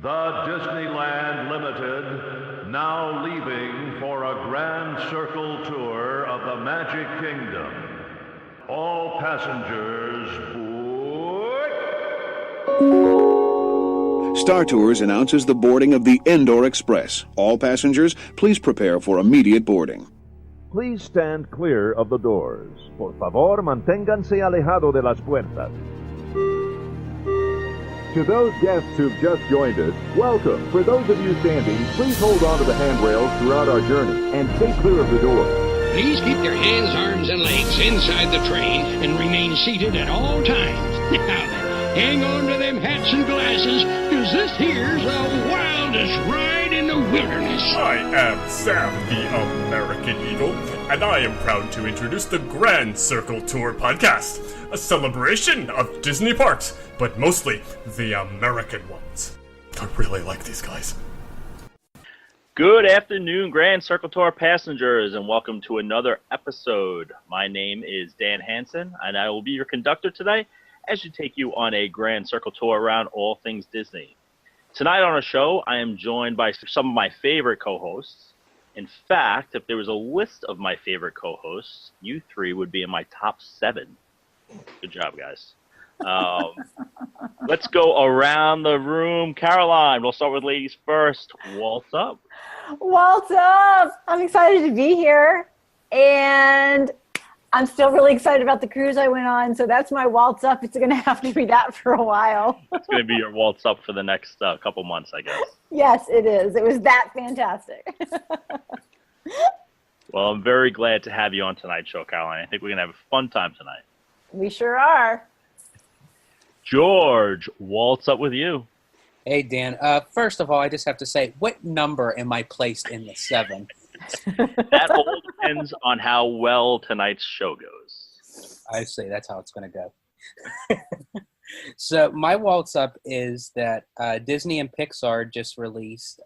The Disneyland Limited, now leaving for a grand circle tour of the Magic Kingdom. All passengers board. Star Tours announces the boarding of the Endor Express. All passengers, please prepare for immediate boarding. Please stand clear of the doors. Por favor, manténganse alejado de las puertas. To those guests who've just joined us, welcome. For those of you standing, please hold on to the handrails throughout our journey and stay clear of the door. Please keep your hands, arms, and legs inside the train and remain seated at all times. Now then, hang on to them hats and glasses, because this here's the wildest ride in the wilderness. I am Sam, the American Eagle, and I am proud to introduce the Grand Circle Tour podcast, a celebration of Disney parks, but mostly the American ones. I really like these guys. Good afternoon, Grand Circle Tour passengers, and welcome to another episode. My name is Dan Hansen, and I will be your conductor today as we take you on a Grand Circle Tour around all things Disney. Tonight on our show, I am joined by some of my favorite co-hosts. In fact, if there was a list of my favorite co-hosts, you three would be in my top 7. Good job, guys. Let's go around the room. Caroline, we'll start with ladies first. What's up? What's up? I'm excited to be here. And I'm still really excited about the cruise I went on. So that's my waltz up. It's going to have to be that for a while. It's going to be your waltz up for the next couple months, I guess. Yes, it is. It was that fantastic. Well, I'm very glad to have you on tonight's show, Caroline. I think we're going to have a fun time tonight. We sure are. George, waltz up with you. Hey, Dan. First of all, I just have to say, what number am I placed in the 7? That all depends on how well tonight's show goes. I see. That's how it's going to go. So my waltz up is that Disney and Pixar just released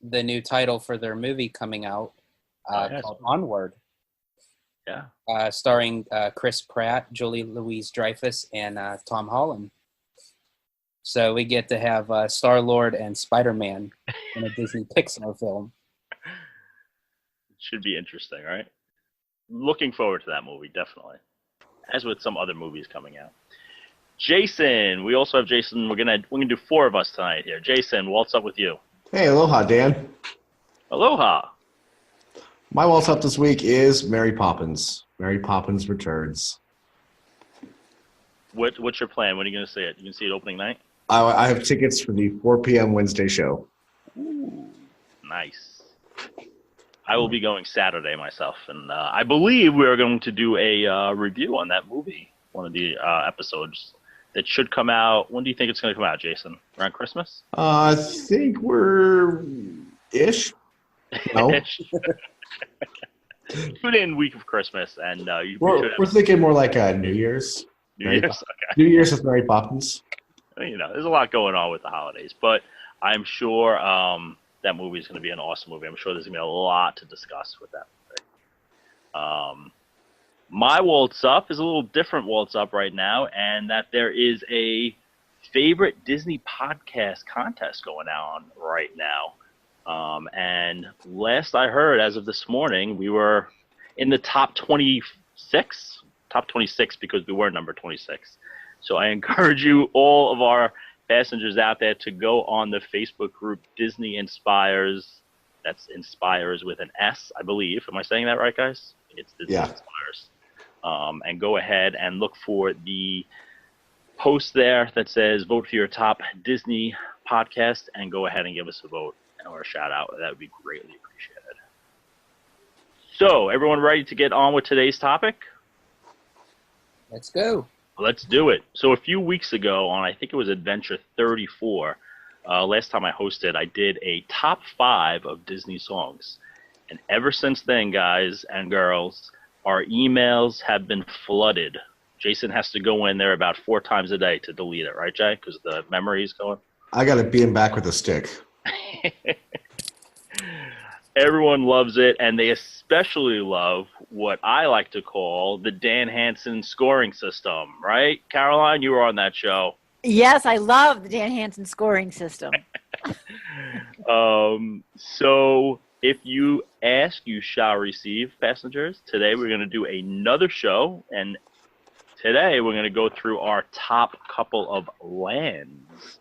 the new title for their movie coming out called Onward. Yeah. Starring Chris Pratt, Julie Louis-Dreyfus, and Tom Holland. So we get to have Star-Lord and Spider-Man in a Disney Pixar film. Should be interesting, right? Looking forward to that movie, definitely. As with some other movies coming out. Jason, we also have Jason. We're gonna do 4 of us tonight here. Jason, what's up with you? Hey, aloha, Dan. Aloha. My waltz up this week is Mary Poppins. Mary Poppins Returns. What's your plan? When are you gonna see it? You can see it opening night? I have tickets for the 4 p.m. Wednesday show. Ooh, nice. I will be going Saturday myself, and I believe we are going to do a review on that movie, one of the episodes that should come out. When do you think it's going to come out, Jason? Around Christmas? I think we're ish. No. Put in week of Christmas, and we're thinking more like New Year's. New Year's? Okay. New Year's with Mary Poppins. You know, there's a lot going on with the holidays, but I'm sure that movie is going to be an awesome movie. I'm sure there's going to be a lot to discuss with that movie. My waltz up is a little different waltz up right now, and that there is a favorite Disney podcast contest going on right now. And last I heard, as of this morning, we were in the top 26 because we were number 26. So I encourage you, all of our passengers out there, to go on the Facebook group Disney Inspires. That's Inspires with an S, I believe. Am I saying that right, guys? It's Disney Inspires. And go ahead and look for the post there that says vote for your top Disney podcast, and go ahead and give us a vote or a shout out. That would be greatly appreciated. So, everyone ready to get on with today's topic? Let's go. Let's do it. So a few weeks ago on, I think it was Adventure 34, last time I hosted, I did a top 5 of Disney songs. And ever since then, guys and girls, our emails have been flooded. Jason has to go in there about 4 times a day to delete it, right, Jay? Because the memory is going. I got to beat him back with a stick. Everyone loves it, and they especially love what I like to call the Dan Hansen scoring system, right? Caroline, you were on that show. Yes, I love the Dan Hansen scoring system. So if you ask, you shall receive, passengers. Today we're going to do another show, and today we're going to go through our top couple of lands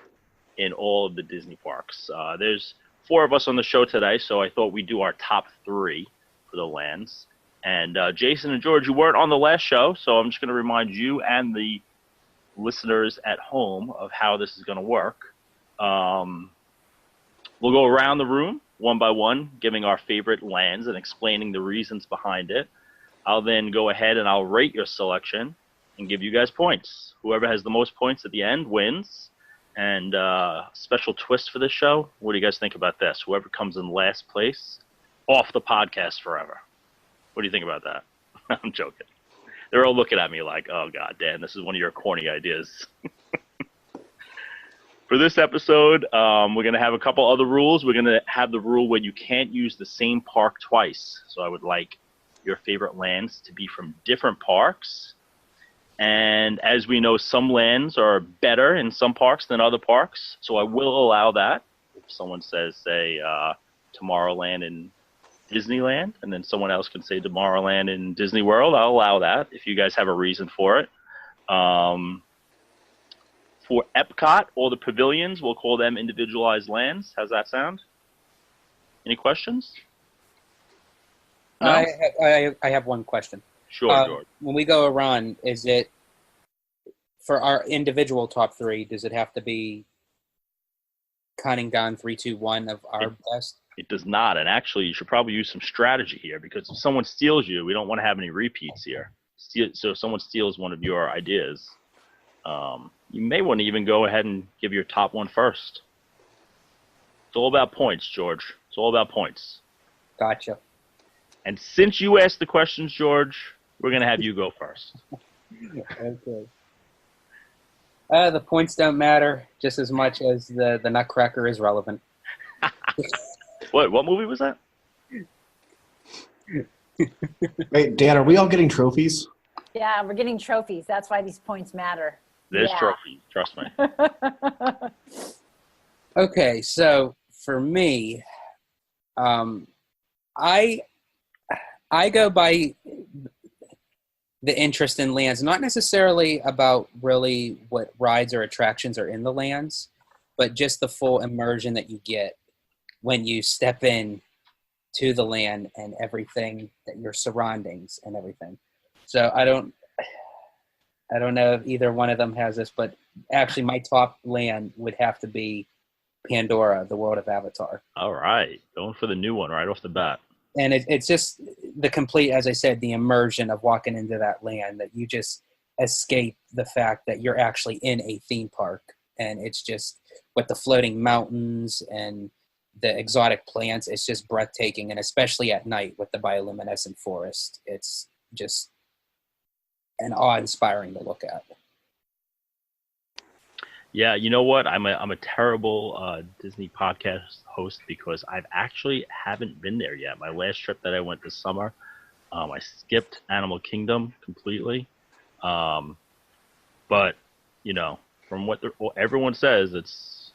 in all of the Disney parks. There's 4 of us on the show today, so I thought we'd do our top 3 for the lands. And Jason and George, you weren't on the last show, so I'm just going to remind you and the listeners at home of how this is going to work. We'll go around the room one by one, giving our favorite lands and explaining the reasons behind it. I'll then go ahead and I'll rate your selection and give you guys points. Whoever has the most points at the end wins. And special twist for this show, what do you guys think about this? Whoever comes in last place, off the podcast forever. What do you think about that? I'm joking. They're all looking at me like, oh, God, Dan, this is one of your corny ideas. For this episode, we're going to have a couple other rules. We're going to have the rule where you can't use the same park twice. So I would like your favorite lands to be from different parks. And as we know, some lands are better in some parks than other parks. So I will allow that. If someone says, say, Tomorrowland in Disneyland, and then someone else can say Tomorrowland in Disney World, I'll allow that if you guys have a reason for it. For Epcot, all the pavilions, we'll call them individualized lands. How's that sound? Any questions? No? I have one question. Sure, George. When we go around, is it for our individual top 3? Does it have to be counting down 3, 2, 1 of our best? It does not, and actually, you should probably use some strategy here because if someone steals you, we don't want to have any repeats here. So if someone steals one of your ideas, you may want to even go ahead and give your top one first. It's all about points, George. It's all about points. Gotcha. And since you asked the questions, George, we're going to have you go first. Okay. The points don't matter just as much as the Nutcracker is relevant. What movie was that? Wait, Dan, are we all getting trophies? Yeah, we're getting trophies. That's why these points matter. There's trophies, trust me. Okay, so for me, I go by the interest in lands, not necessarily about really what rides or attractions are in the lands, but just the full immersion that you get when you step in to the land and everything, that your surroundings and everything. So I don't know if either one of them has this, but actually my top land would have to be Pandora, the world of Avatar. All right. Going for the new one right off the bat. And it's just the complete, as I said, the immersion of walking into that land, that you just escape the fact that you're actually in a theme park. And it's just with the floating mountains and the exotic plants, it's just breathtaking. And especially at night with the bioluminescent forest, it's just and awe-inspiring to look at. Yeah, you know what? I'm a terrible Disney podcast host because I've actually haven't been there yet. My last trip that I went this summer, I skipped Animal Kingdom completely. But you know, from what everyone says, it's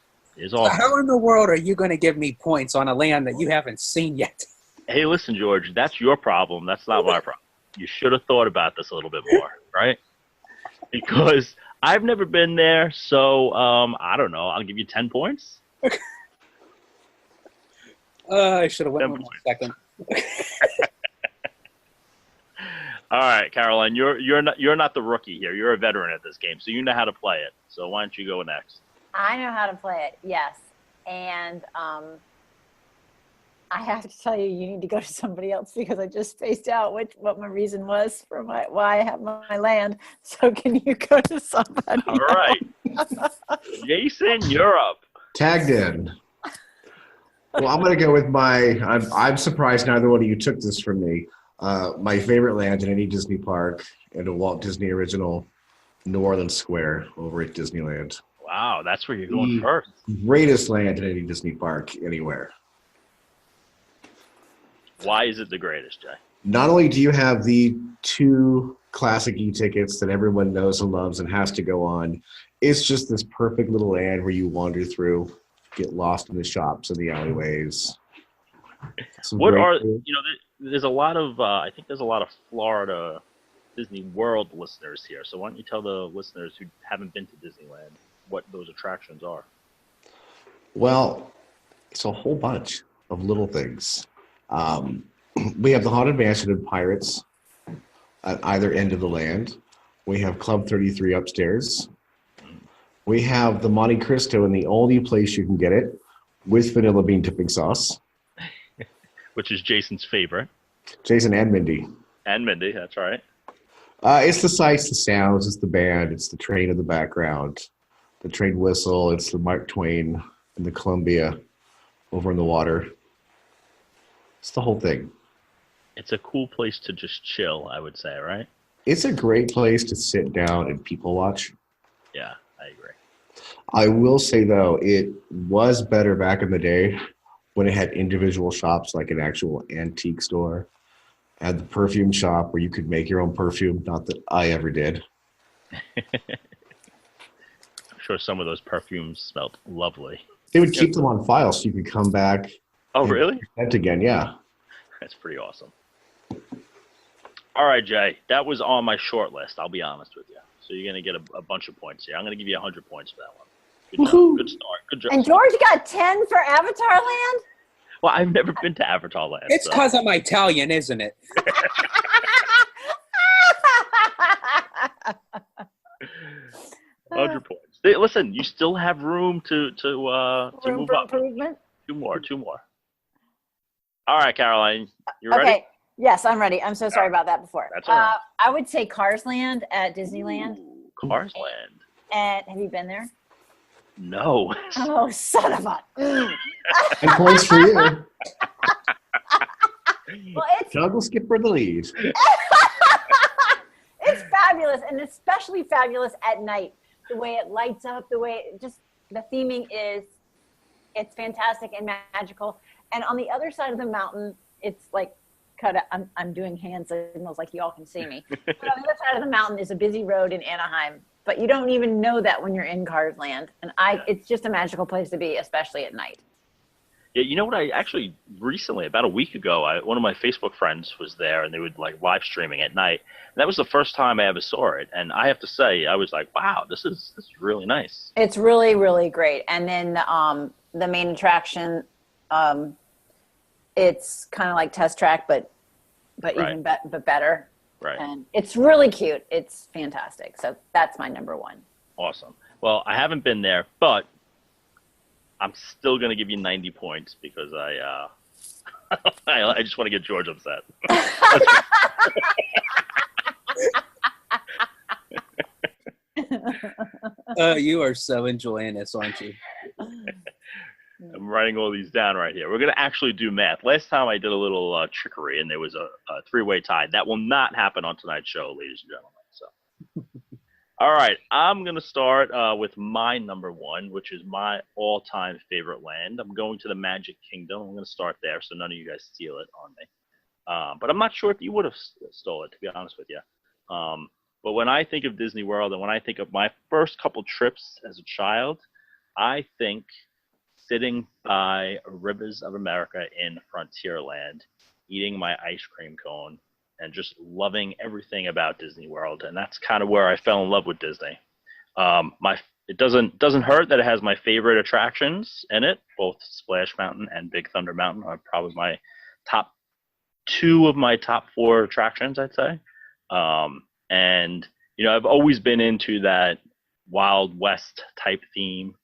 awesome. How in the world are you going to give me points on a land that you haven't seen yet? Hey, listen, George, that's your problem. That's not my problem. You should have thought about this a little bit more, right? Because I've never been there, so I don't know. I'll give you 10 points. I should have went 1 second. All right, Caroline, you're not the rookie here. You're a veteran at this game, so you know how to play it. So why don't you go next? I know how to play it, yes. And I have to tell you, you need to go to somebody else because I just spaced out what my reason was for why I have my land. So can you go to somebody All right. Jason, you're up. Tagged in. Well, I'm going to go with I'm surprised neither one of you took this from me. My favorite land in any Disney park and a Walt Disney original, New Orleans Square over at Disneyland. Wow, that's where you're going first. Greatest land in any Disney park anywhere. Why is it the greatest, Jay? not only do you have the 2 classic e-tickets that everyone knows and loves and has to go on, it's just this perfect little land where you wander through, get lost in the shops and the alleyways. What are there's a lot of I think there's a lot of Florida Disney World listeners here. So why don't you tell the listeners who haven't been to Disneyland what those attractions are? Well, it's a whole bunch of little things. We have the Haunted Mansion of Pirates at either end of the land. We have Club 33 upstairs. We have the Monte Cristo in the only place you can get it with vanilla bean dipping sauce. Which is Jason's favorite. Jason and Mindy. And Mindy, that's right. It's the sights, the sounds, it's the band, it's the train in the background, the train whistle, it's the Mark Twain and the Columbia over in the water. It's the whole thing. It's a cool place to just chill, I would say, right? It's a great place to sit down and people watch. Yeah, I agree. I will say, though, it was better back in the day when it had individual shops like an actual antique store. Had the perfume shop where you could make your own perfume. Not that I ever did. I'm sure some of those perfumes smelled lovely. They would keep them on file so you could come back. Oh, really? Present again, yeah. That's pretty awesome. All right, Jay. That was on my short list, I'll be honest with you. So you're going to get a bunch of points here. I'm going to give you 100 points for that one. Good job. Good start. Good job. And George got 10 for Avatar Land? Well, I've never been to Avatar Land. It's because I'm Italian, isn't it? 100 points. Hey, listen, you still have room to Room move for up. improvement? Two more. All right, Caroline, you ready? Okay. Yes, I'm ready. I'm so sorry about that before. That's all right. I would say Cars Land at Disneyland. Ooh, Cars Land. And have you been there? No. Oh, son of a. And points for you. Well, it's Doug will skip for the lead. it's fabulous, and especially fabulous at night. The way it lights up, the way it just the theming it's fantastic and magical. And on the other side of the mountain, it's like I'm doing hand signals like you all can see me. But on the other side of the mountain is a busy road in Anaheim, but you don't even know that when you're in Cars Land. And it's just a magical place to be, especially at night. Yeah, you know what? I actually recently, about a week ago, one of my Facebook friends was there, and they would like live streaming at night. And that was the first time I ever saw it, and I have to say, I was like, "Wow, this is really nice." It's really, really great. And then the main attraction, it's kind of like Test Track, but even but better. Right. And it's really cute. It's fantastic. So that's my number one. Awesome. Well, I haven't been there, but I'm still going to give you 90 points because I just want to get George upset. You are so enjoying this, aren't you? I'm writing all these down right here. We're going to actually do math. Last time I did a little trickery, and there was a three-way tie. That will not happen on tonight's show, ladies and gentlemen. So, all right, I'm going to start with my number one, which is my all-time favorite land. I'm going to the Magic Kingdom. I'm going to start there so none of you guys steal it on me. But I'm not sure if you would have stole it, to be honest with you. But when I think of Disney World and when I think of my first couple trips as a child, I think sitting by Rivers of America in Frontierland, eating my ice cream cone, and just loving everything about Disney World. And that's kind of where I fell in love with Disney. It doesn't hurt that it has my favorite attractions in it. Both Splash Mountain and Big Thunder Mountain are probably my two of my top four attractions, I'd say. And, you know, I've always been into that Wild West type theme.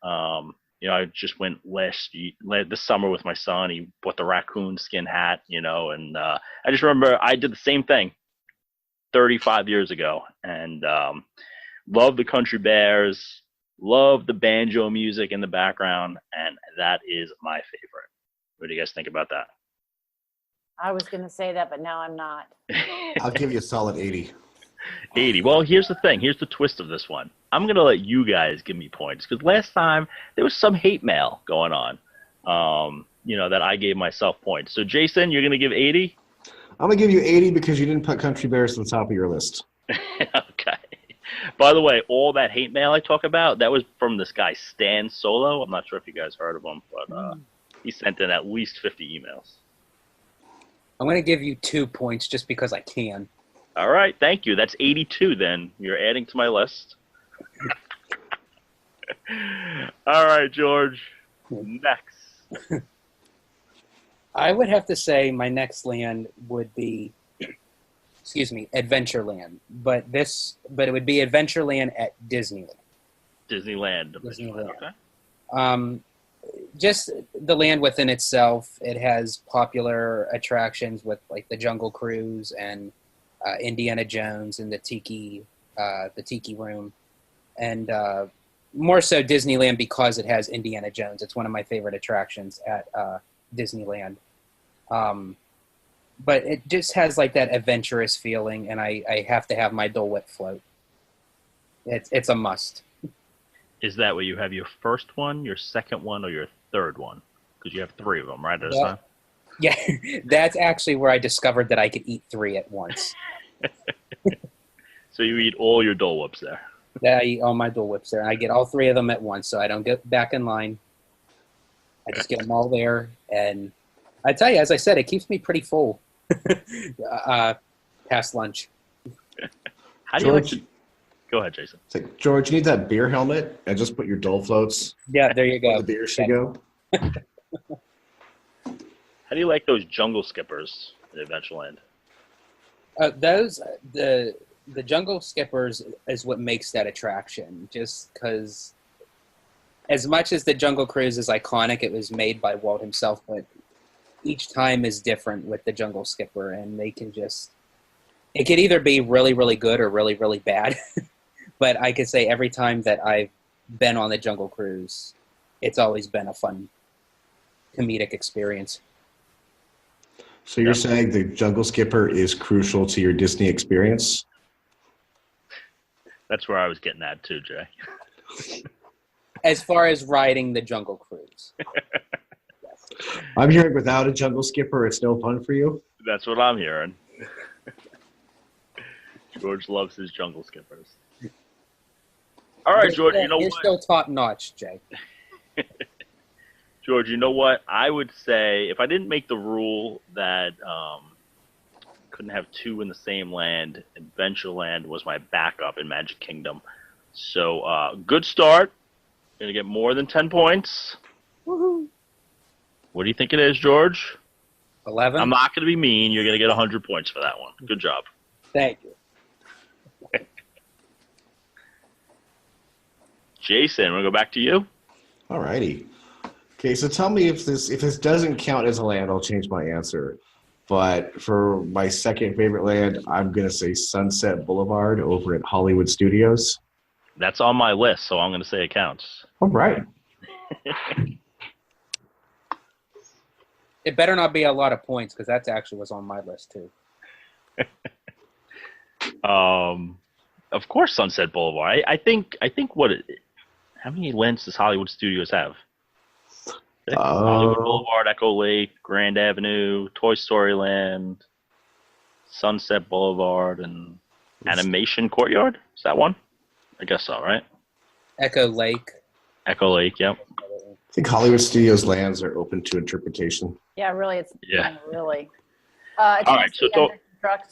You know, I just went this summer with my son. He bought the raccoon skin hat, you know, and I just remember I did the same thing 35 years ago, and love the Country Bears, love the banjo music in the background, and that is my favorite. What do you guys think about that? I was going to say that, but now I'm not. I'll give you a solid 80. 80. Well, here's the thing. Here's the twist of this one. I'm going to let you guys give me points because last time there was some hate mail going on, you know, that I gave myself points. So, Jason, you're going to give 80? I'm gonna give you 80 because you didn't put Country Bears to the top of your list. Okay. By the way, all that hate mail I talk about, that was from this guy, Stan Solo. I'm not sure if you guys heard of him, but he sent in at least 50 emails. I'm going to give you 2 points just because I can. All right, thank you. That's 82 then. You're adding to my list. All right, George. Next. I would have to say my next land would be, Adventureland. But it would be Adventureland at Disneyland. Disneyland. Okay. Just the land within itself. It has popular attractions with like the Jungle Cruise and Indiana Jones and the Tiki Room, and more so Disneyland because it has Indiana Jones. It's one of my favorite attractions at Disneyland. But it just has like that adventurous feeling, and I have to have my Dole Whip float. It's a must. Is that where you have your first one, your second one, or your third one? Because you have 3 of them, right, at a time? Yeah, that's actually where I discovered that I could eat 3 at once. So you eat all your Dole Whips there. Yeah, I eat all my Dole Whips there. And I get all 3 of them at once, so I don't get back in line. I just get them all there. And I tell you, as I said, it keeps me pretty full past lunch. How do George, you like to... Go ahead, Jason. It's like, George, you need that beer helmet and just put your Dole floats. Yeah, there you go. Where the beer should go. How do you like those jungle skippers at Adventureland? The jungle skippers is what makes that attraction. Just because, as much as the Jungle Cruise is iconic, it was made by Walt himself, but each time is different with the jungle skipper, and it could either be really, really good or really, really bad. But I could say every time that I've been on the Jungle Cruise, it's always been a fun comedic experience. So you're saying the Jungle Skipper is crucial to your Disney experience? That's where I was getting at too, Jay. As far as riding the Jungle Cruise. Yes. I'm hearing without a Jungle Skipper, it's no fun for you? That's what I'm hearing. George loves his jungle skippers. All right, George, you know you're what? still top notch, Jay. George, you know what? I would say if I didn't make the rule that couldn't have 2 in the same land, Adventureland was my backup in Magic Kingdom. So good start. Going to get more than 10 points. Woohoo! What do you think it is, George? 11? I'm not going to be mean. You're going to get 100 points for that one. Good job. Thank you. Jason, we'll go back to you. All righty. Okay, so tell me if this doesn't count as a land, I'll change my answer. But for my second favorite land, I'm going to say Sunset Boulevard over at Hollywood Studios. That's on my list, so I'm going to say it counts. All right. It better not be a lot of points because that actually was on my list too. Of course, Sunset Boulevard. I think how many lands does Hollywood Studios have? Hollywood Boulevard, Echo Lake, Grand Avenue, Toy Story Land, Sunset Boulevard, and Animation Courtyard. Is that one? I guess so, right? Echo Lake. Echo Lake, yep. I think Hollywood Studios lands are open to interpretation. Yeah, really, it's really. All right, so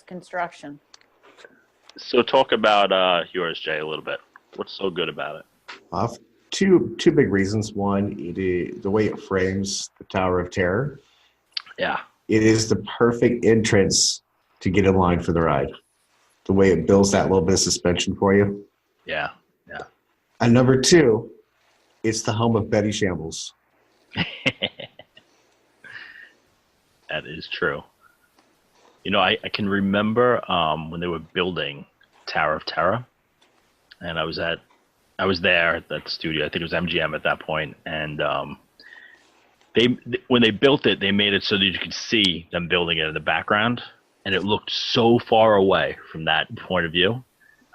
construction. So talk about yours, Jay, a little bit. What's so good about it? Two big reasons. One, the way it frames the Tower of Terror. Yeah. It is the perfect entrance to get in line for the ride. The way it builds that little bit of suspension for you. Yeah. And number 2, it's the home of Betty Shambles. That is true. You know, I can remember when they were building Tower of Terror, and I was there at the studio. I think it was MGM at that point, and when they built it, they made it so that you could see them building it in the background, and it looked so far away from that point of view.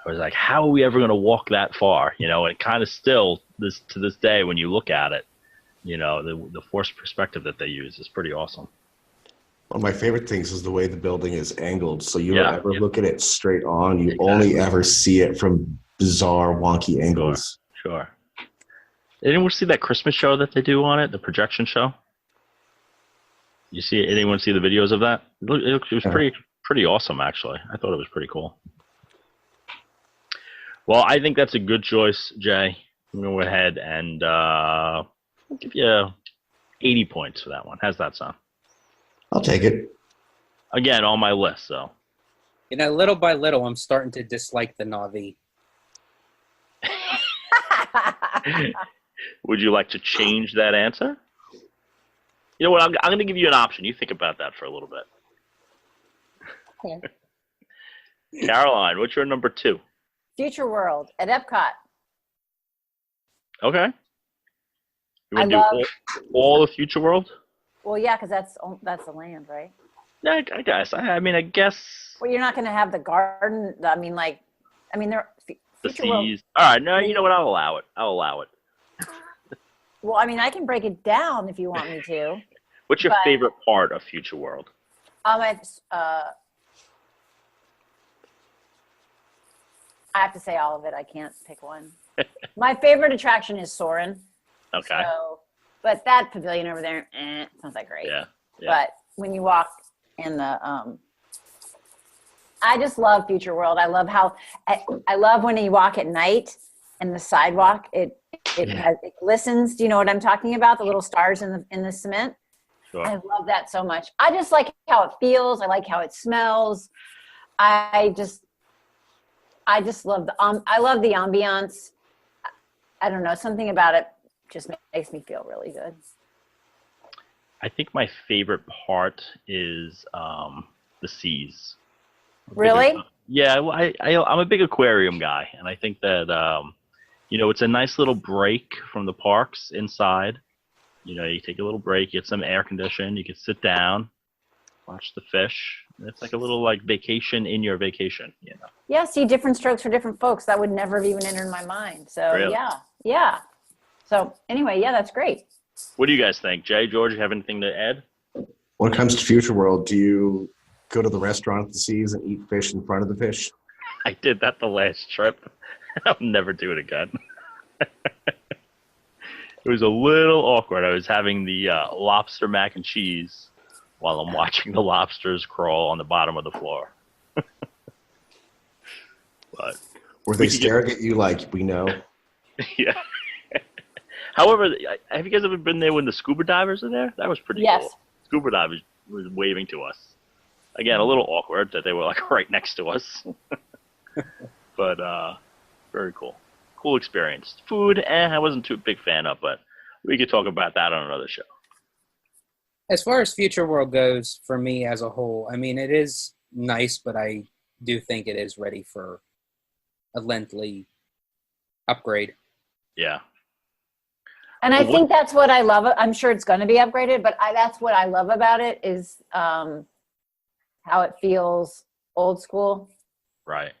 I was like, how are we ever going to walk that far? You know, it kind of still, to this day, when you look at it, you know, the forced perspective that they use is pretty awesome. One of my favorite things is the way the building is angled. So you Yeah, don't ever yeah. look at it straight on. You Exactly. only ever see it from bizarre, wonky angles. Sure. Did anyone see that Christmas show that they do on it? The projection show? You see? Anyone see the videos of that? It was pretty awesome, actually. I thought it was pretty cool. Well, I think that's a good choice, Jay. I'm going to go ahead and I'll give you 80 points for that one. How's that sound? I'll take it. Again, on my list, so. Little by little, I'm starting to dislike the Na'vi. Would you like to change that answer? You know what? I'm going to give you an option. You think about that for a little bit. Okay. Caroline, what's your number 2? Future World at Epcot. Okay. You I want to love- do all the Future World? Well, yeah, because that's the land, right? Yeah, I guess. I mean, I guess Well, you're not going to have the garden. I mean, there. the Future World. seas. All right, no, you know what? I'll allow it. Well, I mean, I can break it down if you want me to. What's your But- favorite part of Future World? I have to say all of it. I can't pick one. My favorite attraction is Soarin'. Okay. So, but that pavilion over there, sounds like great. Yeah. But when you walk in the, I just love Future World. I love when you walk at night and the sidewalk. It glistens. Do you know what I'm talking about? The little stars in the cement. Sure. I love that so much. I just like how it feels. I like how it smells. I just love I love the ambiance. I don't know, something about it just makes me feel really good. I think my favorite part is the seas. Really? Yeah, well, I'm a big aquarium guy, and I think that it's a nice little break from the parks inside. You take a little break, get some air condition, you can sit down, watch the fish. It's like a little vacation in your vacation. Yeah, see, different strokes for different folks. That would never have even entered my mind. So Really? yeah. So anyway, yeah, that's great. What do you guys think? Jay, George, you have anything to add? When it comes to Future World, do you go to the restaurant at the seas and eat fish in front of the fish? I did that the last trip. I'll never do it again. It was a little awkward. I was having the lobster mac and cheese while I'm watching the lobsters crawl on the bottom of the floor. But Were they staring at you like, we know? yeah. However, have you guys ever been there when the scuba divers are there? That was pretty Yes. cool. Scuba divers was waving to us. Again, a little awkward that they were right next to us. But very cool. Cool experience. Food, I wasn't too big fan of, but we could talk about that on another show. As far as Future World goes, for me as a whole, I mean, it is nice, but I do think it is ready for a lengthy upgrade. Yeah. And I think that's what I love. I'm sure it's going to be upgraded, but that's what I love about it is how it feels old school. Right.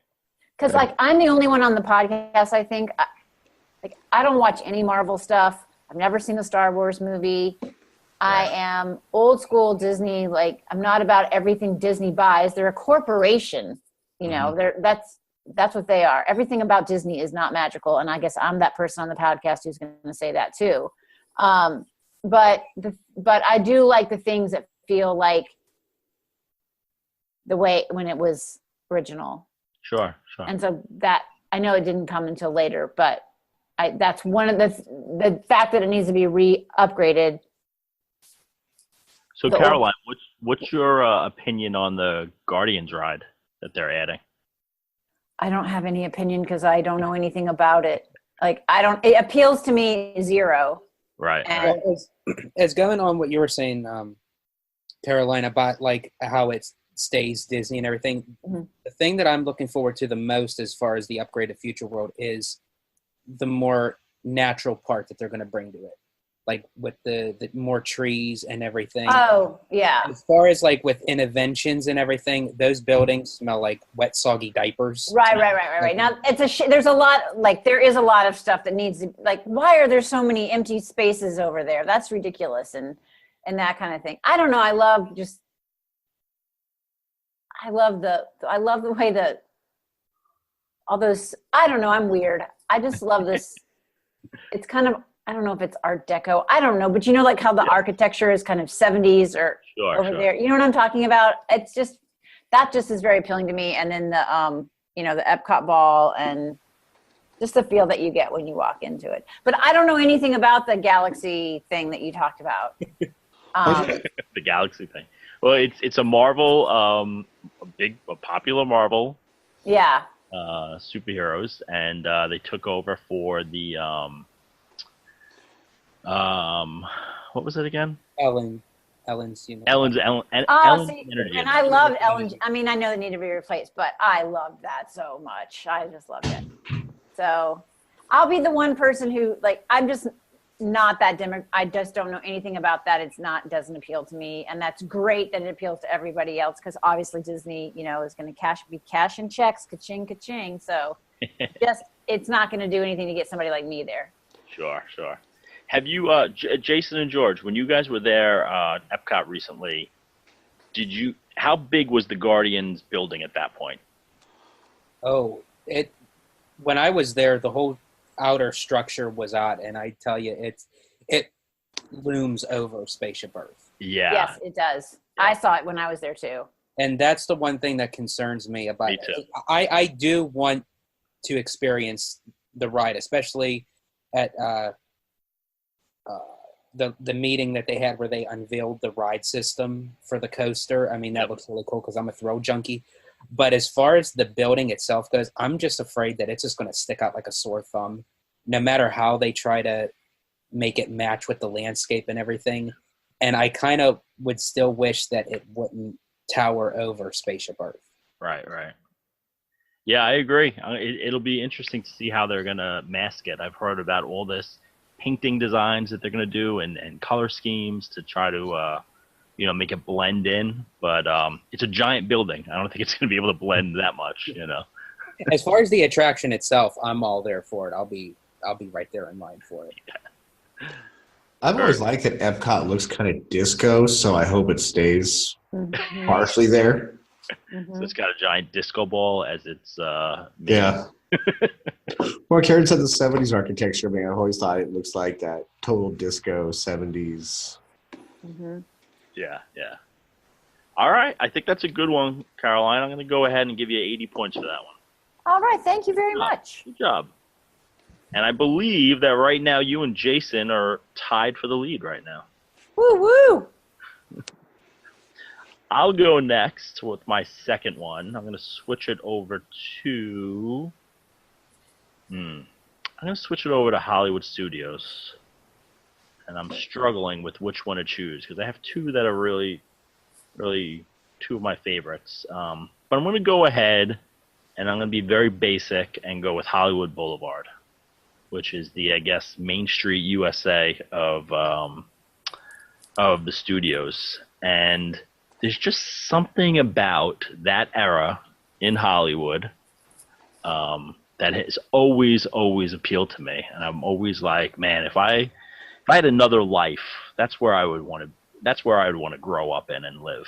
Because I'm the only one on the podcast, I think. I don't watch any Marvel stuff. I've never seen the Star Wars movie. I am old school Disney. I'm not about everything Disney buys. They're a corporation. That's what they are. Everything about Disney is not magical. And I guess I'm that person on the podcast who's going to say that too. But I do like the things that feel like the way when it was original. Sure. And so that, I know it didn't come until later, but that's one of the fact that it needs to be upgraded. So Caroline, what's your opinion on the Guardians ride that they're adding? I don't have any opinion because I don't know anything about it. It appeals to me zero. Right. And As going on what you were saying, Caroline, about how it stays Disney and everything, the thing that I'm looking forward to the most as far as the upgrade of Future World is the more natural part that they're going to bring to it. With the more trees and everything. Oh, yeah. As far as with inventions and everything, those buildings smell like wet, soggy diapers. Right. Now there's a lot, there is a lot of stuff that needs to, why are there so many empty spaces over there? That's ridiculous. And that kind of thing. I don't know. I love just I love the way that all those, I don't know, I'm weird. I just love this. It's kind of, I don't know if it's Art Deco. I don't know, but you know, like how the architecture is kind of 70s or over there. You know what I'm talking about? It's just, that just is very appealing to me. And then the, you know, the Epcot ball and just the feel that you get when you walk into it. But I don't know anything about the Galaxy thing that you talked about. The Galaxy thing. Well, it's a Marvel, a popular Marvel. Yeah. Superheroes, and they took over for the what was it again? Ellen's Ellen and I loved Ellen. I mean, I know they need to be replaced, but I loved that so much. I just loved it. So I'll be the one person who, like, I'm just not that I just don't know anything about that. Doesn't appeal to me. And that's great that it appeals to everybody else, because obviously Disney, you know, is going to be cashing checks, ka-ching, ka-ching. So it's not going to do anything to get somebody like me there. Sure. Have you, Jason and George, when you guys were there at Epcot recently, how big was the Guardians building at that point? Oh, when I was there, the whole outer structure was out, and I tell you, it looms over Spaceship Earth. Yeah. Yes, it does. Yeah. I saw it when I was there too. And that's the one thing that concerns me about it. I do want to experience the ride, especially at the meeting that they had where they unveiled the ride system for the coaster. I mean, that looks really cool because I'm a thrill junkie. But as far as the building itself goes, I'm just afraid that it's just going to stick out like a sore thumb, no matter how they try to make it match with the landscape and everything. And I kind of would still wish that it wouldn't tower over Spaceship Earth. Right. Yeah, I agree. It'll be interesting to see how they're going to mask it. I've heard about all this painting designs that they're going to do and color schemes to try to make it blend in, but it's a giant building. I don't think it's going to be able to blend that much, you know. As far as the attraction itself, I'm all there for it. I'll be right there in line for it. Yeah. I've always liked that Epcot looks kind of disco, so I hope it stays partially there. So it's got a giant disco ball as its yeah. Well, Karen said the 70s architecture, man. I've always thought it looks like that total disco 70s. Mm-hmm. Yeah. All right. I think that's a good one, Caroline. I'm going to go ahead and give you 80 points for that one. All right. Thank you very much. Good job. And I believe that right now you and Jason are tied for the lead right now. Woo! I'll go next with my second one. I'm going to switch it over to... I'm going to switch it over to Hollywood Studios. And I'm struggling with which one to choose because I have two that are really, really two of my favorites. But I'm going to go ahead and I'm going to be very basic and go with Hollywood Boulevard, which is the, I guess, Main Street USA of the studios. And there's just something about that era in Hollywood that has always appealed to me. And I'm always like, man, if I had another life, that's where I would want to. That's where I would want to grow up in and live.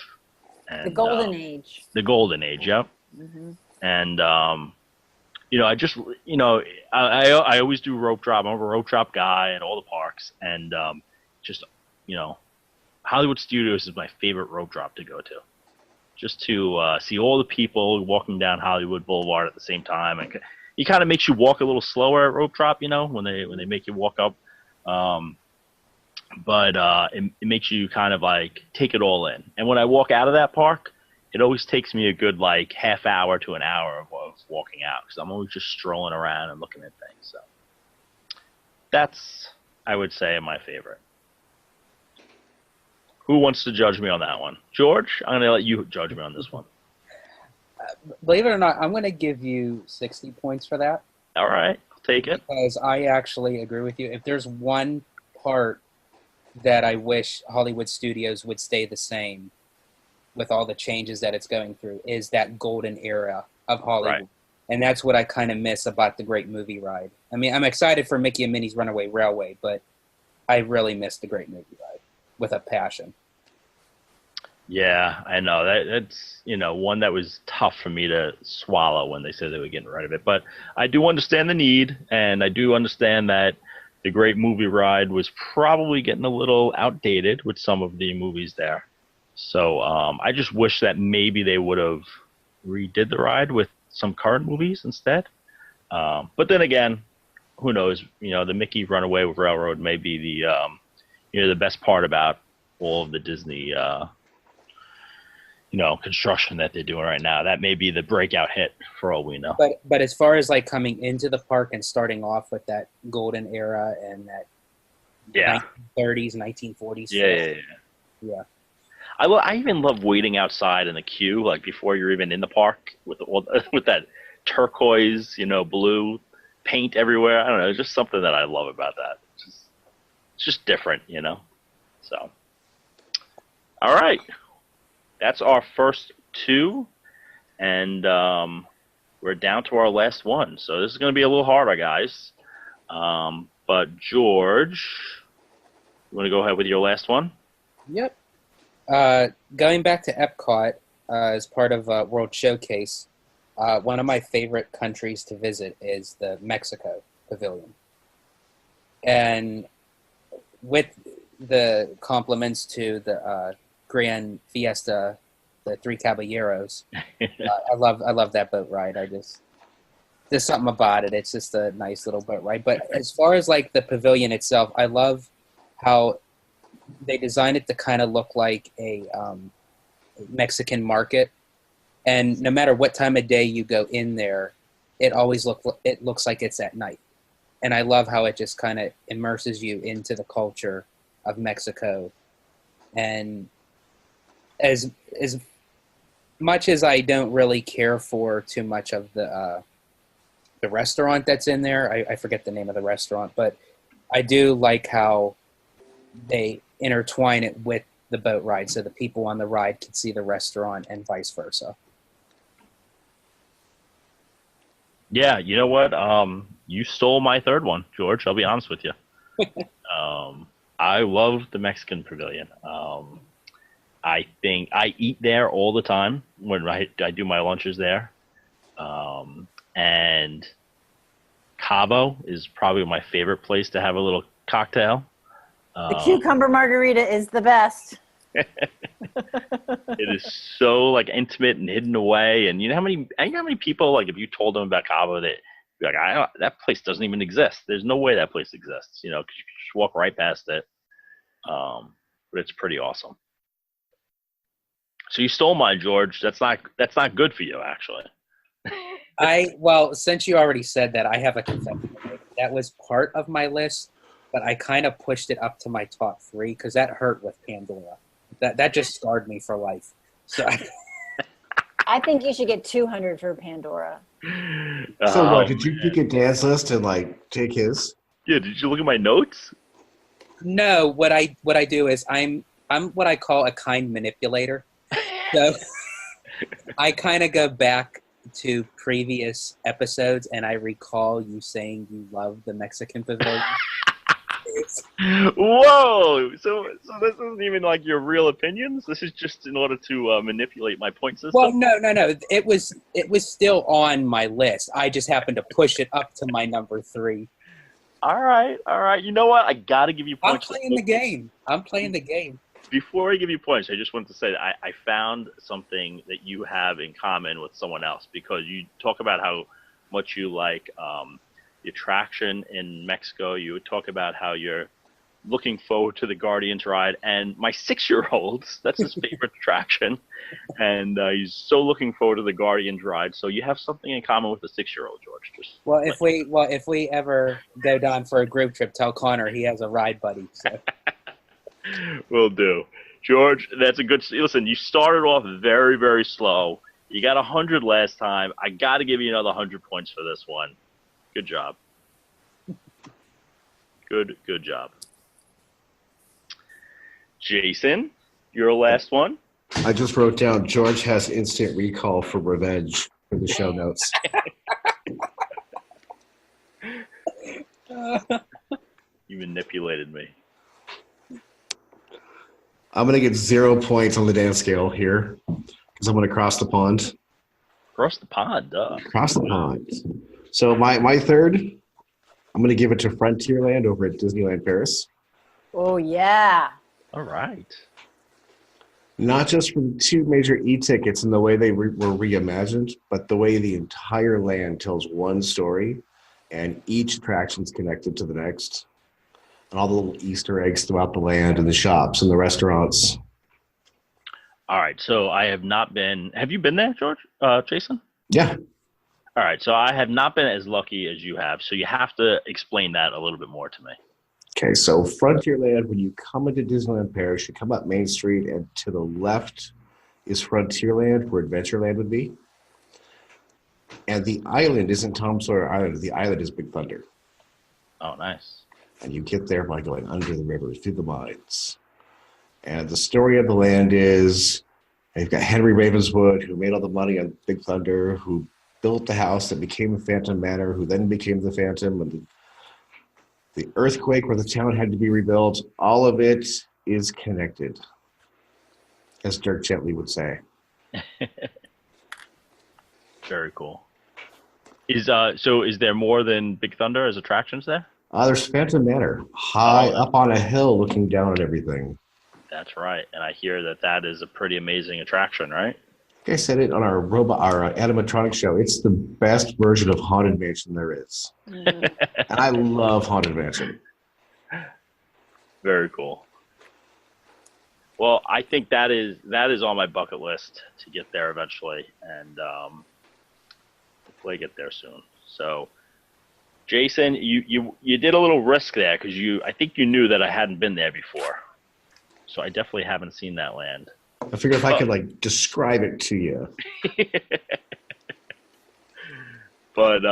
And, the golden age. The golden age, yep. Mm-hmm. And I just, I always do rope drop. I'm a rope drop guy at all the parks, and Hollywood Studios is my favorite rope drop to go to. Just to see all the people walking down Hollywood Boulevard at the same time, and it kind of makes you walk a little slower at rope drop, when they make you walk up. But it makes you kind of like take it all in. And when I walk out of that park, it always takes me a good like half hour to an hour of walking out because I'm always just strolling around and looking at things. So that's, I would say, my favorite. Who wants to judge me on that one? George, I'm going to let you judge me on this one. Believe it or not, I'm going to give you 60 points for that. All right, I'll take it. Because I actually agree with you. If there's one part that I wish Hollywood Studios would stay the same with all the changes that it's going through, is that golden era of Hollywood. Right. And that's what I kind of miss about the Great Movie Ride. I mean, I'm excited for Mickey and Minnie's Runaway Railway, but I really miss the Great Movie Ride with a passion. Yeah, I know that's one that was tough for me to swallow when they said they were getting rid of it. But I do understand the need, and I do understand that the Great Movie Ride was probably getting a little outdated with some of the movies there. So I just wish that maybe they would have redid the ride with some current movies instead. But then again, who knows? The Mickey Runaway with Railroad may be the best part about all of the Disney construction that they're doing right now. That may be the breakout hit for all we know. But as far as like coming into the park and starting off with that golden era and that 1930s, 1940s. Yeah. I even love waiting outside in the queue, like before you're even in the park with that turquoise, blue paint everywhere. I don't know. It's just something that I love about that. It's just different, So, all right. That's our first two, and we're down to our last one. So this is going to be a little harder, guys. But George, you want to go ahead with your last one? Yep. Going back to Epcot as part of World Showcase, one of my favorite countries to visit is the Mexico Pavilion. And with the compliments to the Grand Fiesta, the Three Caballeros, I love that boat ride. There's something about it. It's just a nice little boat ride. But as far as like the pavilion itself, I love how they designed it to kind of look like a Mexican market. And no matter what time of day you go in there, it looks like it's at night. And I love how it just kind of immerses you into the culture of Mexico. And as much as I don't really care for too much of the restaurant that's in there, I forget the name of the restaurant, but I do like how they intertwine it with the boat ride so the people on the ride can see the restaurant and vice versa. Yeah, you know what? You stole my third one, George. I'll be honest with you. I love the Mexican Pavilion. I think I eat there all the time when I do my lunches there. And Cabo is probably my favorite place to have a little cocktail. The cucumber margarita is the best. It is so like intimate and hidden away. And you know how many people, like if you told them about Cabo, that you're like, that place doesn't even exist. There's no way that place exists, because you just walk right past it. But it's pretty awesome. So you stole mine, George. That's not good for you, actually. Well, since you already said that, I have a confession to make. That was part of my list, but I kind of pushed it up to my top 3 because that hurt with Pandora. That just scarred me for life. So I think you should get 200 for Pandora. So what? Did you pick a Dan's list and like take his? Yeah. Did you look at my notes? No. What I do is I'm what I call a kind manipulator. So I kind of go back to previous episodes and I recall you saying you love the Mexican Pavilion. Whoa! So this isn't even like your real opinions. This is just in order to manipulate my point system. Well, no. It was still on my list. I just happened to push it up to my number 3. All right. You know what? I gotta give you points. I'm playing the game. Before I give you points, I just wanted to say that I found something that you have in common with someone else, because you talk about how much you like the attraction in Mexico. You would talk about how you're looking forward to the Guardians ride, and my 6-year-old, that's his favorite attraction, and he's so looking forward to the Guardians ride. So you have something in common with the 6-year-old, George. If we ever go down for a group trip, tell Connor he has a ride buddy. So. Will do. George, that's a good... Listen, you started off very, very slow. You got 100 last time. I got to give you another 100 points for this one. Good job. Good job. Jason, your last one. I just wrote down George has instant recall for revenge for the show notes. You manipulated me. I'm going to get 0 points on the dance scale here because I'm going to cross the pond. Across the pond, Cross the pond. So my third, I'm going to give it to Frontierland over at Disneyland Paris. Oh, yeah. All right. Not just for the 2 major e-tickets and the way they were reimagined, but the way the entire land tells one story and each attraction is connected to the next. And all the little Easter eggs throughout the land and the shops and the restaurants. All right. So I have not been. Have you been there, George? Jason? Yeah. All right. So I have not been as lucky as you have. So you have to explain that a little bit more to me. Okay, so Frontierland, when you come into Disneyland Paris, you come up Main Street, and to the left is Frontierland, where Adventureland would be. And the island isn't Tom Sawyer Island. The island is Big Thunder. Oh, nice. And you get there by going under the river, through the mines. And the story of the land is, you've got Henry Ravenswood, who made all the money on Big Thunder, who built the house that became the Phantom Manor, who then became the Phantom, and the earthquake where the town had to be rebuilt. All of it is connected, as Dirk Gently would say. Very cool. Is there more than Big Thunder as attractions there? There's Phantom Manor, high up on a hill looking down at everything. That's right. And I hear that is a pretty amazing attraction, right? Like I said it on our animatronic show. It's the best version of Haunted Mansion there is. And I love Haunted Mansion. Very cool. Well, I think that is on my bucket list to get there eventually, and hopefully get there soon. So, Jason, you did a little risk there because I think you knew that I hadn't been there before, so I definitely haven't seen that land. I figured if I could describe it to you. But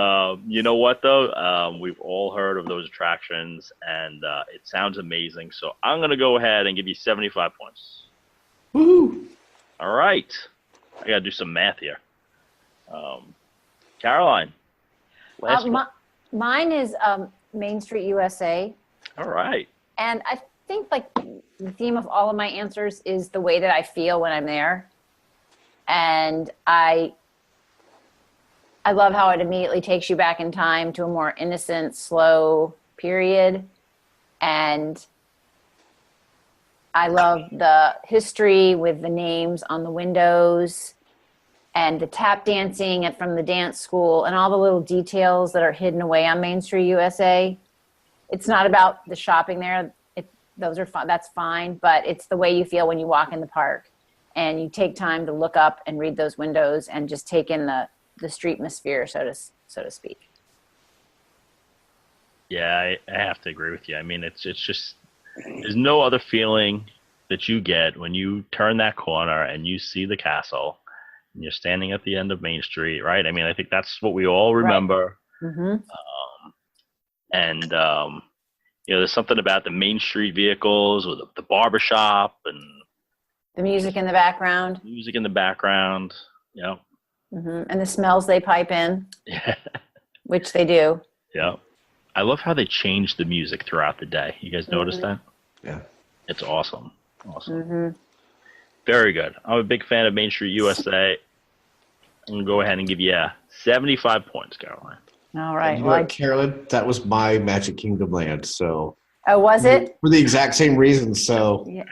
you know what though? We've all heard of those attractions, and it sounds amazing. So I'm gonna go ahead and give you 75 points. Woohoo! All right, I gotta do some math here. Caroline, last one. Mine is Main Street USA. All right. And I think the theme of all of my answers is the way that I feel when I'm there. And I love how it immediately takes you back in time to a more innocent, slow period. And I love the history with the names on the windows and the tap dancing from the dance school and all the little details that are hidden away on Main Street USA. It's not about the shopping there. Those are fun. That's fine. But it's the way you feel when you walk in the park and you take time to look up and read those windows and just take in the streetmosphere, so to speak. Yeah, I have to agree with you. I mean, it's just, there's no other feeling that you get when you turn that corner and you see the castle and you're standing at the end of Main Street, right? I mean, I think that's what we all remember. Right. Mm-hmm. There's something about the Main Street vehicles with the barbershop and the music in the background. Yeah. Mm-hmm. And the smells they pipe in. Yeah. Which they do. Yeah. I love how they change the music throughout the day. You guys notice that? Yeah. It's awesome. Mm-hmm. Very good. I'm a big fan of Main Street USA. I'm going to go ahead and give you 75 points, Caroline. All right. Well, Carolyn, that was my Magic Kingdom land. So. Oh, was it? For the exact same reasons. So. Yeah.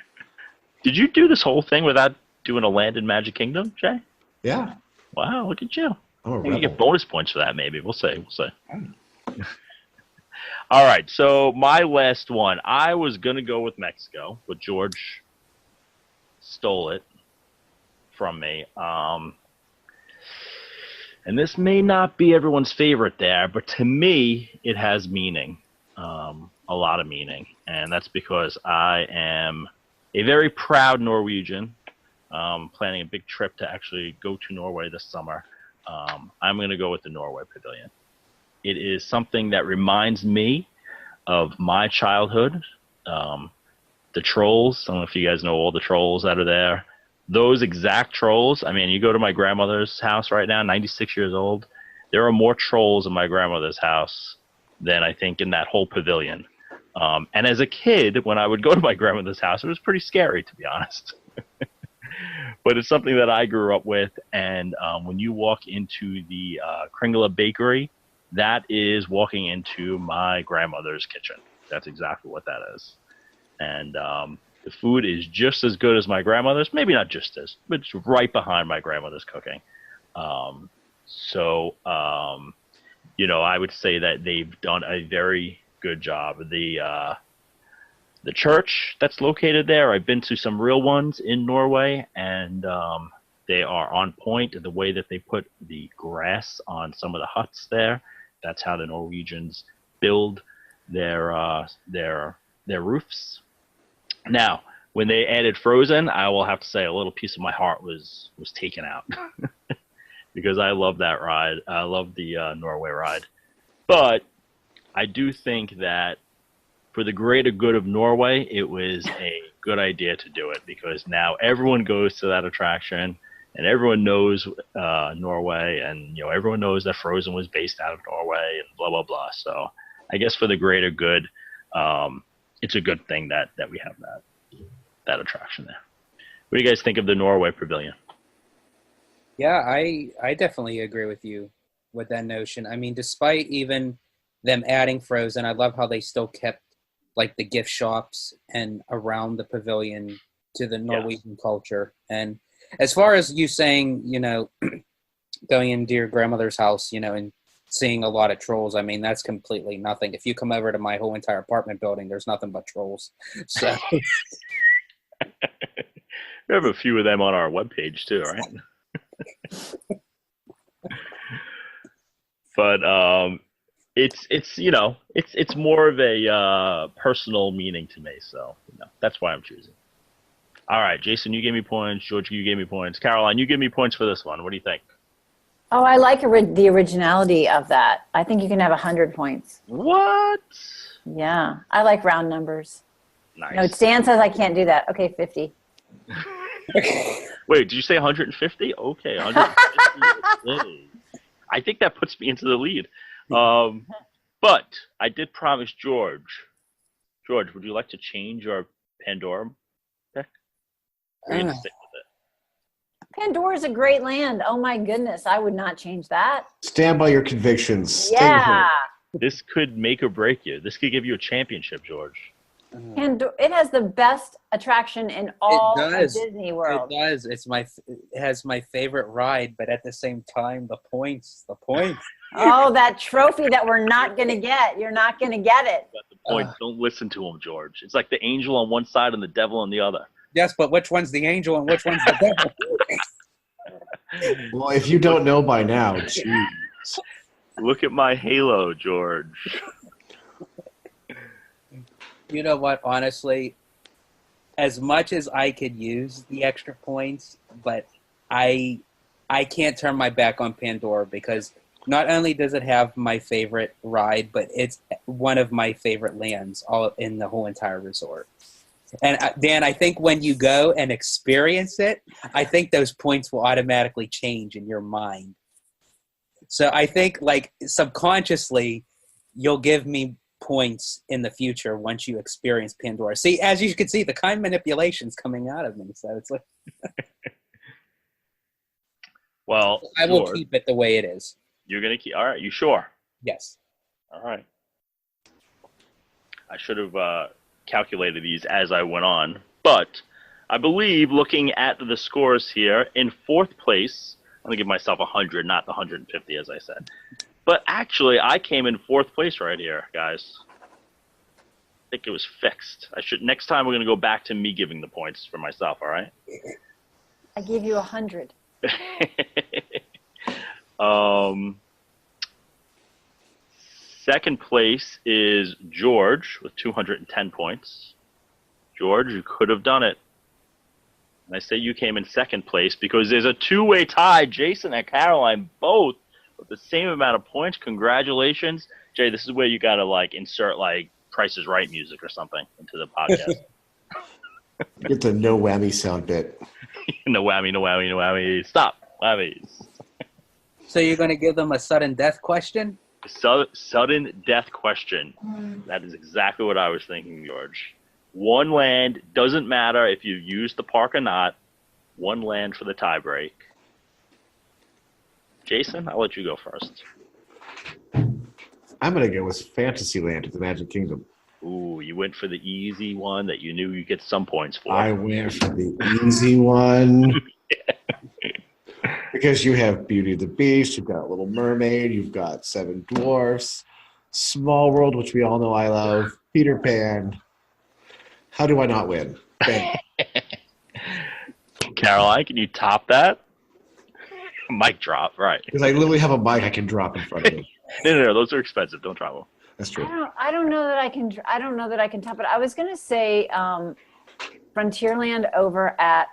Did you do this whole thing without doing a land in Magic Kingdom, Jay? Yeah. Wow, look at you. Maybe you get bonus points for that, maybe. We'll see. All right, so my last one. I was going to go with Mexico, but George stole it from me. And this may not be everyone's favorite there, but to me, it has meaning, a lot of meaning. And that's because I am a very proud Norwegian, planning a big trip to actually go to Norway this summer. I'm going to go with the Norway Pavilion. It is something that reminds me of my childhood. The trolls, I don't know if you guys know all the trolls that are there. Those exact trolls, I mean, you go to my grandmother's house right now, 96 years old. There are more trolls in my grandmother's house than I think in that whole pavilion. And as a kid, when I would go to my grandmother's house, it was pretty scary, to be honest. But it's something that I grew up with. And when you walk into the Kringla Bakery, that is walking into my grandmother's kitchen. That's exactly what that is. And the food is just as good as my grandmother's. Maybe not just as, but it's right behind my grandmother's cooking. You know, I would say that they've done a very good job. The church that's located there, I've been to some real ones in Norway, and they are on point. The way that they put the grass on some of the huts there, that's how the Norwegians build their roofs. Now, when they added Frozen, I will have to say a little piece of my heart was taken out because I love that ride. I love the Norway ride. But I do think that for the greater good of Norway, it was a good idea to do it because now everyone goes to that attraction and everyone knows Norway, and everyone knows that Frozen was based out of Norway and blah, blah, blah. So I guess for the greater good, it's a good thing that we have that attraction there. What do you guys think of the Norway Pavilion? Yeah, I definitely agree with you with that notion. I mean, despite even them adding Frozen, I love how they still kept like the gift shops and around the pavilion to the Norwegian culture. And as far as you saying, going into your grandmother's house, and seeing a lot of trolls, I mean, that's completely nothing. If you come over to my whole entire apartment building, there's nothing but trolls. So we have a few of them on our webpage too, right? But it's more of a personal meaning to me, so that's why I'm choosing. All right, Jason, you gave me points. George, you gave me points. Caroline, you give me points for this one. What do you think? Oh, I like the originality of that. I think you can have 100 points. What? Yeah, I like round numbers. Nice. No, Stan says I can't do that. Okay, 50. Wait, did you say 150? Okay, 150. I think that puts me into the lead. But I did promise George. George, would you like to change your Pandora pick? Or are you gonna stick with it? Pandora is a great land. Oh my goodness, I would not change that. Stand by your convictions. Yeah. This could make or break you. This could give you a championship, George. Pandora, it has the best attraction in all of Disney World. It does. It has my favorite ride, but at the same time, the points. Oh, that trophy that we're not going to get. You're not going to get it. But the point, don't listen to him, George. It's like the angel on one side and the devil on the other. Yes, but which one's the angel and which one's the devil? Well, if you don't know by now, geez. Look at my halo, George. You know what, honestly, as much as I could use the extra points, but I can't turn my back on Pandora because not only does it have my favorite ride, but it's one of my favorite lands all in the whole entire resort. And Dan, I think when you go and experience it, I think those points will automatically change in your mind. So I think like subconsciously you'll give me points in the future once you experience Pandora. See, as you can see, the kind manipulation's coming out of me. So it's like, well, I will keep it the way it is. You're gonna keep. All right, you sure? Yes. All right. I should have calculated these as I went on, but I believe looking at the scores here, in fourth place, I'm gonna give myself 100, not the 150 as I said. But actually, I came in fourth place right here, guys. I think it was fixed. Next time we're gonna go back to me giving the points for myself. All right. I give you 100. Second place is George with 210 points. George, you could have done it. And I say you came in second place because there's a two-way tie. Jason and Caroline both with the same amount of points. Congratulations. Jay, this is where you got to insert Price is Right music or something into the podcast. Get the no whammy sound bit. No whammy, no whammy, no whammy. Stop. Whammies. So you're going to give them a sudden death question? Sudden death question. That is exactly what I was thinking, George. One land, doesn't matter if you use the park or not. One land for the tiebreak. Jason, I'll let you go first. I'm going to go with Fantasyland at the Magic Kingdom. Ooh, you went for the easy one that you knew you'd get some points for. I went for the easy one. Because you have Beauty and the Beast, you've got Little Mermaid, you've got Seven Dwarfs, Small World, which we all know I love, Peter Pan. How do I not win? Bang. Caroline, can you top that? Mic drop, right. Because I literally have a mic I can drop in front of me. No, those are expensive. Don't drop them. That's true. I don't know that I can. I don't know that I can top it. I was gonna say Frontierland over at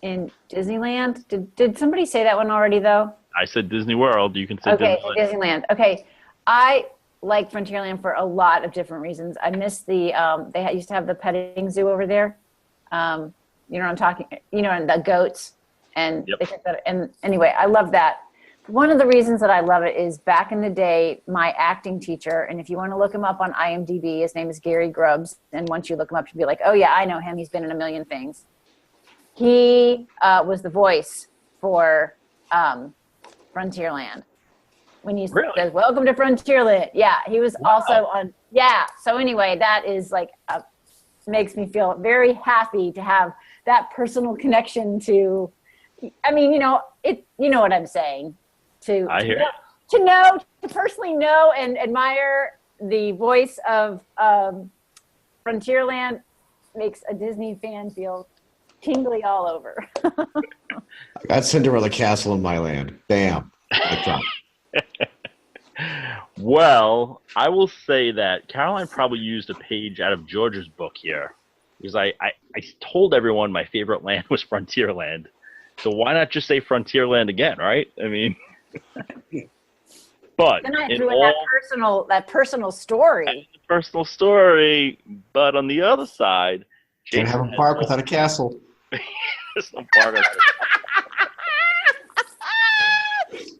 in Disneyland. Did somebody say that one already though? I said Disney World. You can say okay, Disneyland. Disneyland. Okay, I like Frontierland for a lot of different reasons. I miss the they used to have the petting zoo over there. You know what I'm talking. You know, and the goats and Yep. they took that. And anyway, I love that. One of the reasons that I love it is back in the day, my acting teacher, and if you want to look him up on IMDb, his name is Gary Grubbs. And once you look him up, you'll be like, oh yeah, I know him. He's been in a million things. He was the voice for Frontierland. When he says, welcome to Frontierland. Yeah, he was also on, yeah. So anyway, that is like, makes me feel very happy to have that personal connection to, I mean, you know what I'm saying. To personally know and admire the voice of Frontierland makes a Disney fan feel tingly all over. I got Cinderella Castle in my land. Bam. Well, I will say that Caroline probably used a page out of George's book here. Because I told everyone my favorite land was Frontierland. So why not just say Frontierland again, right? I mean... But then I threw in that personal story. Personal story, but on the other side, can't have a park without a castle. Some park without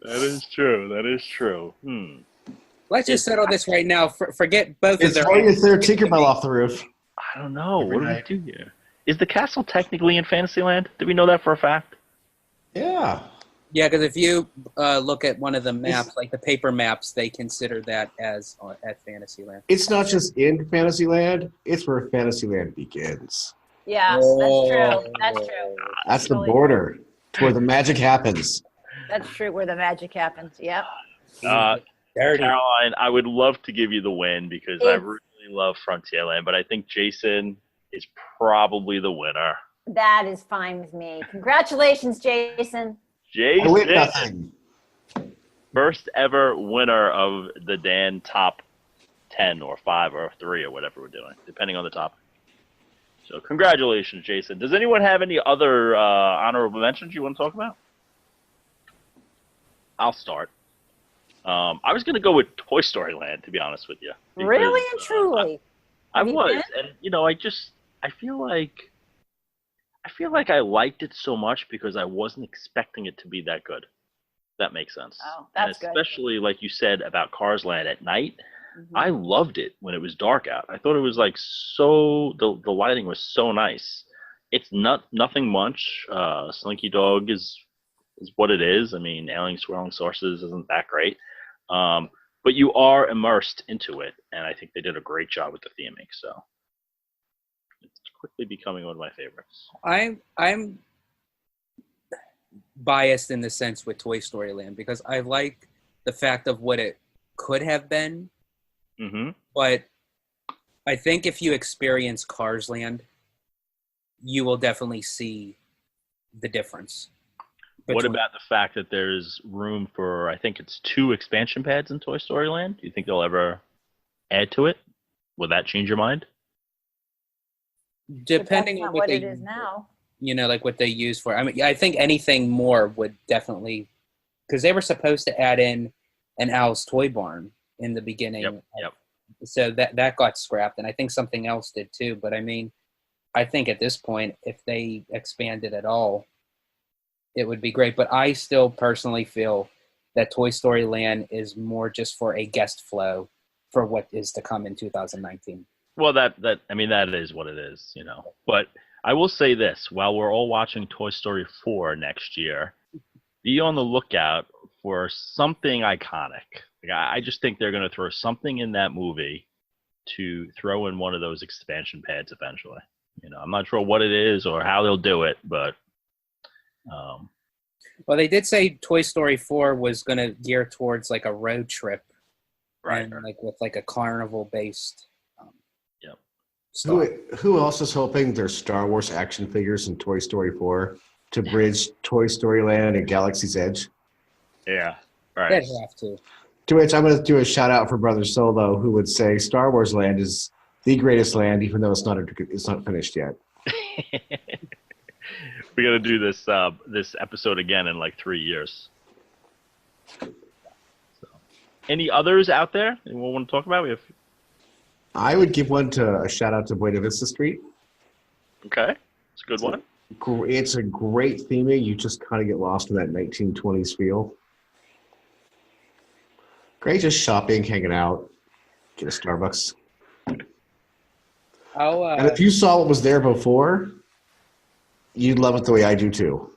That is true. That is true. Let's just settle this right now. Forget both it's of them. why you threw Tinkerbell off the roof. I don't know. What do we do here? Is the castle technically in Fantasyland? Do we know that for a fact? Yeah. Yeah, because if you look at one of the maps, like the paper maps, they consider that as at Fantasyland. It's not just in Fantasyland; it's where Fantasyland begins. Yeah, that's true. That's true. That's the border. It's where the magic happens. That's true. Where the magic happens. Yep. Caroline, I would love to give you the win because I really love Frontierland, but I think Jason is probably the winner. That is fine with me. Congratulations, Jason. I win nothing. First ever winner of the Dan top 10 or 5 or 3 or whatever we're doing, depending on the topic. So congratulations, Jason. Does anyone have any other honorable mentions you want to talk about? I'll start. I was going to go with Toy Story Land, to be honest with you. Because, really and truly? I was. And, you know, I feel like I liked it so much because I wasn't expecting it to be that good. If that makes sense. Oh, that's good. Especially like you said about Cars Land at night. Mm-hmm. I loved it when it was dark out. I thought it was like the lighting was so nice. It's nothing much. Slinky Dog is what it is. I mean, Alien Swirling Saucers isn't that great. But you are immersed into it, and I think they did a great job with the theming. So it's quickly becoming one of my favorites. I'm biased in the sense with Toy Story Land because I like the fact of what it could have been. Mm-hmm. But I think if you experience Cars Land, you will definitely see the difference. What about the fact that there's room for, I think it's 2 expansion pads in Toy Story Land? Do you think they'll ever add to it? Will that change your mind? Depending on what it is now. You know, like what they use for. I mean, I think anything more would definitely, because they were supposed to add in an Al's Toy Barn in the beginning. Yep. So that got scrapped, and I think something else did too. But I mean, I think at this point, if they expanded at all, it would be great. But I still personally feel that Toy Story Land is more just for a guest flow for what is to come in 2019. Well, that is what it is, you know. But I will say this: while we're all watching Toy Story 4 next year, be on the lookout for something iconic. Like, I just think they're going to throw something in that movie to throw in one of those expansion pads eventually. You know, I'm not sure what it is or how they'll do it, but well, they did say Toy Story 4 was going to gear towards like a road trip, right? And like with like a carnival based. Yep. Who else is hoping there's Star Wars action figures in Toy Story 4 to bridge Toy Story Land and Galaxy's Edge? Yeah, right. They'd have to. To which I'm going to do a shout out for Brother Solo, who would say Star Wars Land is the greatest land, even though it's not finished yet. We got to do this episode again in like 3 years. So, any others out there anyone want to talk about? I would give a shout out to Buena Vista Street. Okay, it's a good one. It's a great theming. You just kind of get lost in that 1920s feel. Great, just shopping, hanging out, get a Starbucks. And if you saw what was there before, you'd love it the way I do too.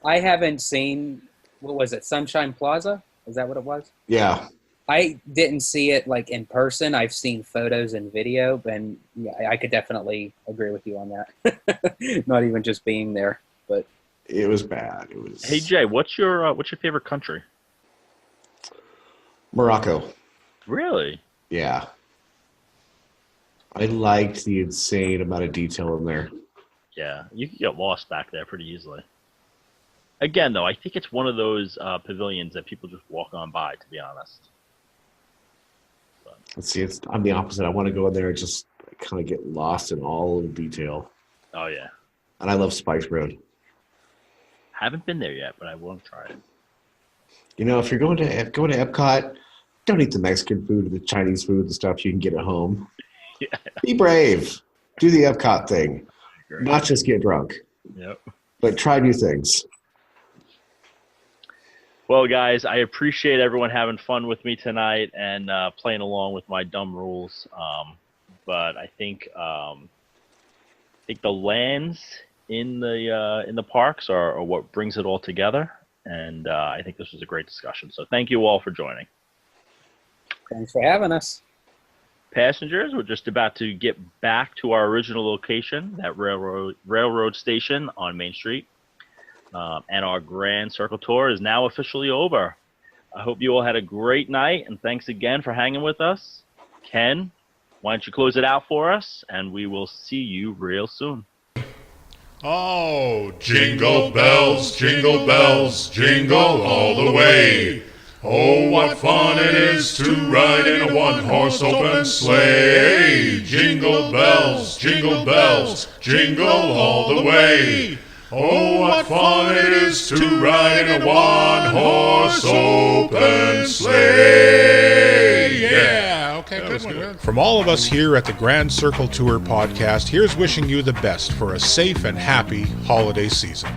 I haven't seen, what was it, Sunshine Plaza? Is that what it was? Yeah. I didn't see it like in person. I've seen photos and video, and yeah, I could definitely agree with you on that. Not even just being there, but it was bad. It was. Hey Jay, what's your favorite country? Morocco. Really? Yeah. I liked the insane amount of detail in there. Yeah, you can get lost back there pretty easily. Again, though, I think it's one of those pavilions that people just walk on by, to be honest. But. Let's see, I'm the opposite. I want to go in there and just kind of get lost in all the detail. Oh, yeah. And I love Spice Road. Haven't been there yet, but I will try it. You know, if you're going to Epcot, don't eat the Mexican food or the Chinese food, the stuff you can get at home. Yeah. Be brave. Do the Epcot thing. Not just get drunk. Yep. But try new things. Well, guys, I appreciate everyone having fun with me tonight and playing along with my dumb rules. But I think the lands in the parks are what brings it all together, and I think this was a great discussion. So thank you all for joining. Thanks for having us. Passengers, we're just about to get back to our original location, that railroad station on Main Street. And our Grand Circle Tour is now officially over. I hope you all had a great night, and thanks again for hanging with us. Ken, why don't you close it out for us, and we will see you real soon. Oh, jingle bells, jingle all the way. Oh, what fun it is to ride in a one-horse open sleigh. Jingle bells, jingle all the way. Oh, what fun it is to ride in a one-horse open sleigh. Yeah, okay, good one. From all of us here at the Grand Circle Tour podcast, here's wishing you the best for a safe and happy holiday season.